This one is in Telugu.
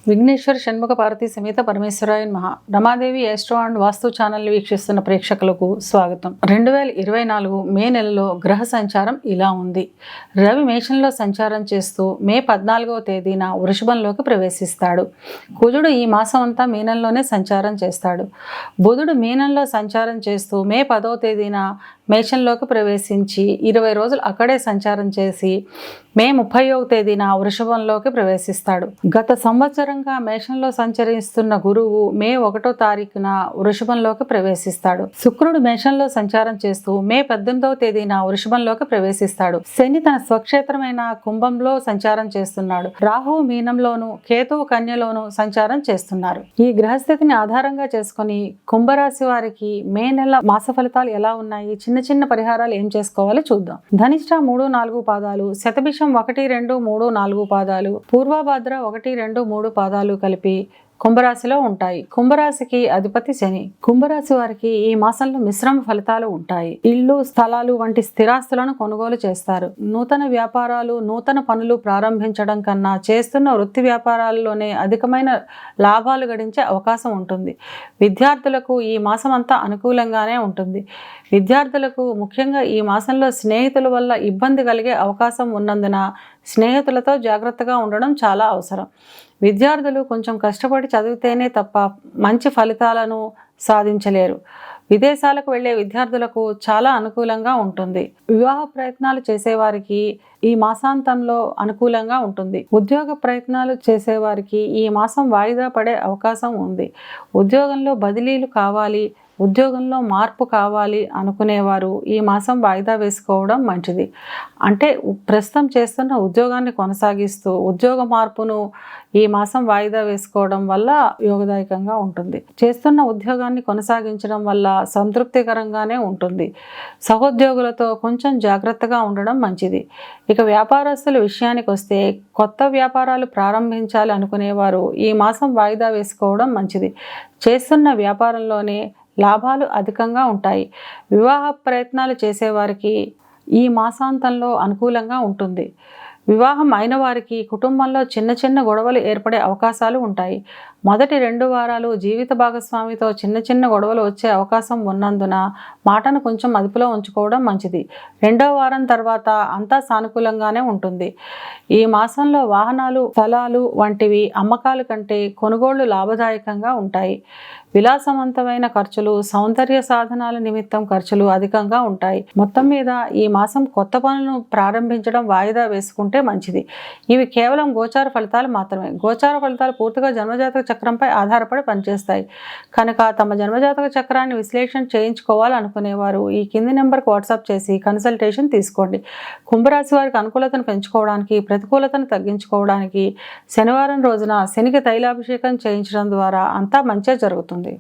విఘ్నేశ్వర షణ్ముఖ పార్వతీ సమేత పరమేశ్వరాయ నమః. Ramadevi astro and vastu channel వీక్షిస్తున్న ప్రేక్షకులకు స్వాగతం. 2024 మే నెలలో గ్రహ సంచారం ఇలా ఉంది. రవి మేషంలో సంచారం చేస్తూ మే 14వ తేదీన వృషభంలోకి ప్రవేశిస్తాడు. కుజుడు ఈ మాసం అంతా మీనంలోనే సంచారం చేస్తాడు. బుధుడు మీనంలో సంచారం చేస్తూ మే 10వ తేదీన మేషంలోకి ప్రవేశించి 20 రోజులు అక్కడే సంచారం చేసి మే 30వ తేదీన వృషభంలోకి ప్రవేశిస్తాడు. గత సంవత్సరంగా మేషంలో సంచరిస్తున్న గురువు మే 1వ తారీఖున వృషభంలోకి ప్రవేశిస్తాడు. శుక్రుడు మేషంలో సంచారం చేస్తూ మే 18వ తేదీన వృషభంలోకి ప్రవేశిస్తాడు. శని తన స్వక్షేత్రమైన కుంభంలో సంచారం చేస్తున్నాడు. రాహువు మీనంలోను, కేతువు కన్యలోను సంచారం చేస్తున్నారు. ఈ గ్రహస్థితిని ఆధారంగా చేసుకుని కుంభరాశి వారికి మే నెల మాస ఫలితాలు ఎలా ఉన్నాయి, చిన్న చిన్న పరిహారాలు ఏం చేసుకోవాలో చూద్దాం. ధనిష్ట 3-4 పాదాలు, శతభిషం 1-2-3-4 పాదాలు, పూర్వభాద్ర 1-2-3 పాదాలు కలిపి కుంభరాశిలో ఉంటాయి. కుంభరాశికి అధిపతి శని. కుంభరాశి వారికి ఈ మాసంలో మిశ్రమ ఫలితాలు ఉంటాయి. ఇళ్ళు, స్థలాలు వంటి స్థిరాస్తులను కొనుగోలు చేస్తారు. నూతన వ్యాపారాలు, నూతన పనులు ప్రారంభించడం కన్నా చేస్తున్న వృత్తి వ్యాపారాల్లోనే అధికమైన లాభాలు గడించే అవకాశం ఉంటుంది. విద్యార్థులకు ఈ మాసం అంతా అనుకూలంగానే ఉంటుంది. విద్యార్థులకు ముఖ్యంగా ఈ మాసంలో స్నేహితుల వల్ల ఇబ్బంది కలిగే అవకాశం ఉన్నందున స్నేహితులతో జాగ్రత్తగా ఉండడం చాలా అవసరం. విద్యార్థులు కొంచెం కష్టపడి చదివితేనే తప్ప మంచి ఫలితాలను సాధించలేరు. విదేశాలకు వెళ్ళే విద్యార్థులకు చాలా అనుకూలంగా ఉంటుంది. వివాహ ప్రయత్నాలు చేసేవారికి ఈ మాసాంతంలో అనుకూలంగా ఉంటుంది. ఉద్యోగ ప్రయత్నాలు చేసేవారికి ఈ మాసం వాయిదా పడే అవకాశం ఉంది. ఉద్యోగంలో బదిలీలు కావాలి, ఉద్యోగంలో మార్పు కావాలి అనుకునేవారు ఈ మాసం వాయిదా వేసుకోవడం మంచిది. అంటే ప్రస్తుతం చేస్తున్న ఉద్యోగాన్ని కొనసాగిస్తూ ఉద్యోగ మార్పును ఈ మాసం వాయిదా వేసుకోవడం వల్ల యోగదాయకంగా ఉంటుంది. చేస్తున్న ఉద్యోగాన్ని కొనసాగించడం వల్ల సంతృప్తికరంగానే ఉంటుంది. సహోద్యోగులతో కొంచెం జాగ్రత్తగా ఉండడం మంచిది. ఇక వ్యాపారస్తుల విషయానికి వస్తే కొత్త వ్యాపారాలు ప్రారంభించాలి అనుకునేవారు ఈ మాసం వాయిదా వేసుకోవడం మంచిది. చేస్తున్న వ్యాపారంలోనే లాభాలు అధికంగా ఉంటాయి. వివాహ ప్రయత్నాలు చేసేవారికి ఈ మాసాంతంలో అనుకూలంగా ఉంటుంది. వివాహం అయిన వారికి కుటుంబంలో చిన్న చిన్న గొడవలు ఏర్పడే అవకాశాలు ఉంటాయి. మొదటి 2 వారాలు జీవిత భాగస్వామితో చిన్న చిన్న గొడవలు వచ్చే అవకాశం ఉన్నందున మాటను కొంచెం అదుపులో ఉంచుకోవడం మంచిది. 2వ వారం తర్వాత అంతా సానుకూలంగానే ఉంటుంది. ఈ మాసంలో వాహనాలు, స్థలాలు వంటివి అమ్మకాల కంటే కొనుగోళ్లు లాభదాయకంగా ఉంటాయి. విలాసవంతమైన ఖర్చులు, సౌందర్య సాధనాల నిమిత్తం ఖర్చులు అధికంగా ఉంటాయి. మొత్తం మీద ఈ మాసం కొత్త పనులను ప్రారంభించడం వాయిదా వేసుకుంటే మంచిది. ఇవి కేవలం గోచార ఫలితాలు మాత్రమే. గోచార ఫలితాలు పూర్తిగా జన్మజాతక చక్రంపై ఆధారపడి పనిచేస్తాయి కనుక తమ జన్మజాతక చక్రాన్ని విశ్లేషణ చేయించుకోవాలనుకునేవారు ఈ కింది నెంబర్కి వాట్సాప్ చేసి కన్సల్టేషన్ తీసుకోండి. కుంభరాశి వారికి అనుకూలతను పెంచుకోవడానికి, ప్రతికూలతను తగ్గించుకోవడానికి శనివారం రోజున శనికి తైలాభిషేకం చేయించడం ద్వారా అంతా మంచిగా జరుగుతుంది.